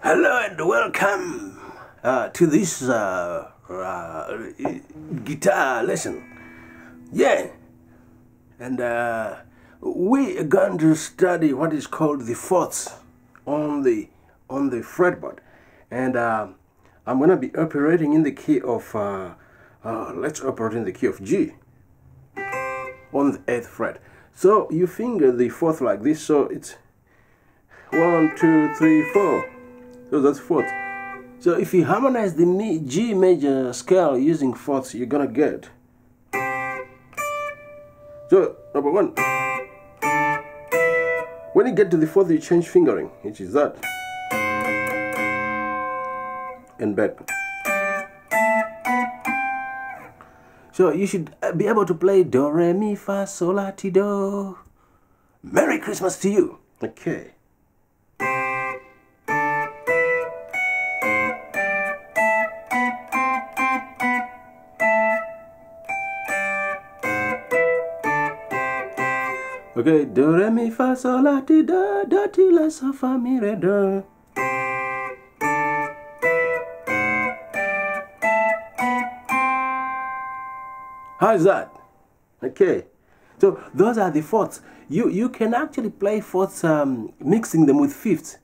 Hello and welcome to this guitar lesson. Yeah, and we are going to study what is called the fourths on the fretboard, and I'm going to be operating in the key of let's operate in the key of G on the 8th fret. So you finger the fourth like this, so it's 1, 2, 3, 4. So that's fourth. So if you harmonize the G major scale using fourths, you're gonna get. So number one, when you get to the fourth, you change fingering, which is that, and back. So you should be able to play do, re, mi, fa, sol, la, ti, do. Merry Christmas to you. Okay. Okay, do, re, mi, fa, sol, la, ti, do, do, ti, la, so, fa, mi, re, do. How's that? Okay, so those are the fourths. You can actually play fourths mixing them with fifths.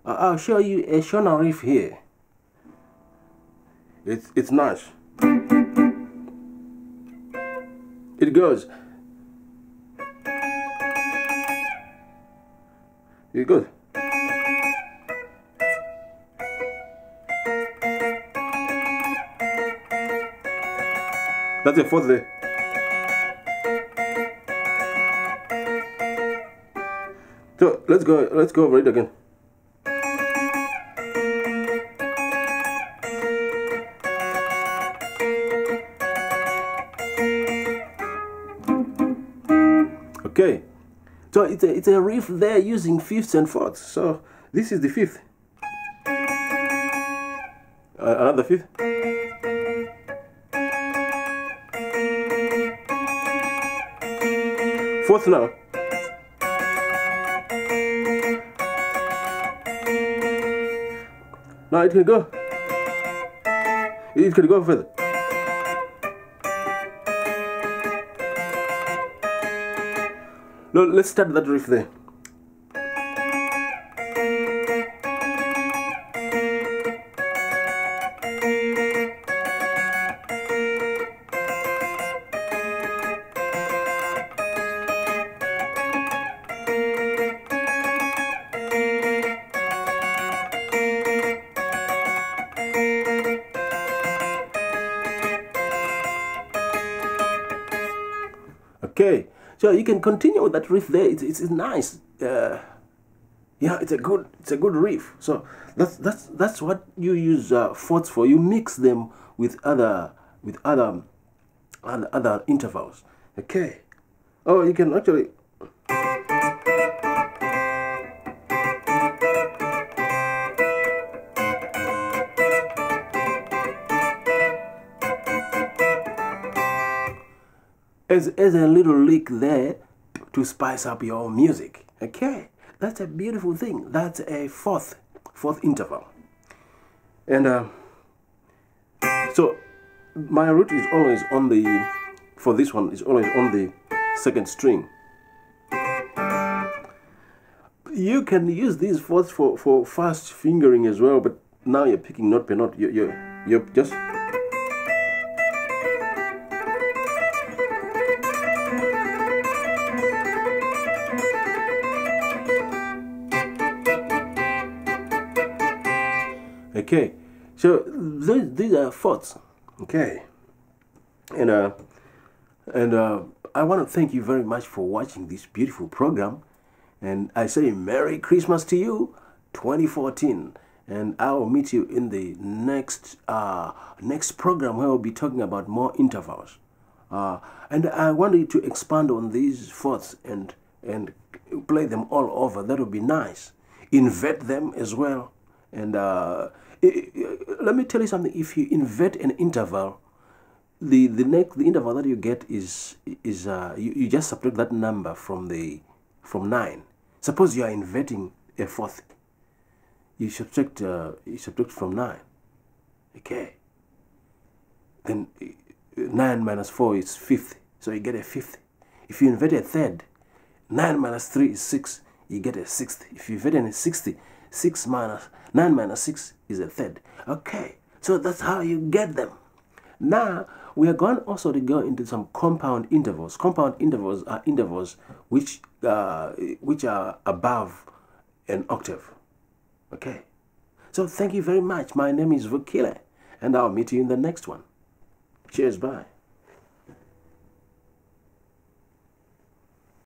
I'll show you a shona riff here. It's nice. It goes. It goes. That's a fourth there. So let's go over it again. Okay, so it's a riff there using fifths and fourths. So this is the fifth. Another fifth. Fourth now. Now it can go. It can go further. No, let's start that riff there. Okay, so you can continue with that riff there. It's nice. Yeah, it's a good riff. So that's what you use fourths for. You mix them with other intervals. Okay. Oh, you can actually. As a little lick there to spice up your music. Okay, that's a beautiful thing. That's a fourth interval. And so my root is always on the, for this one, is always on the second string. You can use these fourths for fast fingering as well, but now you're picking note per note. You're just. Okay, so these are fourths. Okay, and I want to thank you very much for watching this beautiful program, and I say Merry Christmas to you, 2014, and I will meet you in the next program where we'll be talking about more intervals, and I want you to expand on these fourths and play them all over. That would be nice. Invert them as well. And let me tell you something. If you invert an interval, the interval that you get is you just subtract that number from 9. Suppose you are inverting a fourth. you subtract from 9. Okay. Then 9 minus 4 is 50. So you get a 50. If you invert a third, 9 minus 3 is 6. You get a 60. If you invert a 60, 9 minus 6 is a third. Okay. So that's how you get them. Now, we are going also to go into some compound intervals. Compound intervals are intervals which are above an octave. Okay. So thank you very much. My name is Vukile, and I'll meet you in the next one. Cheers, bye.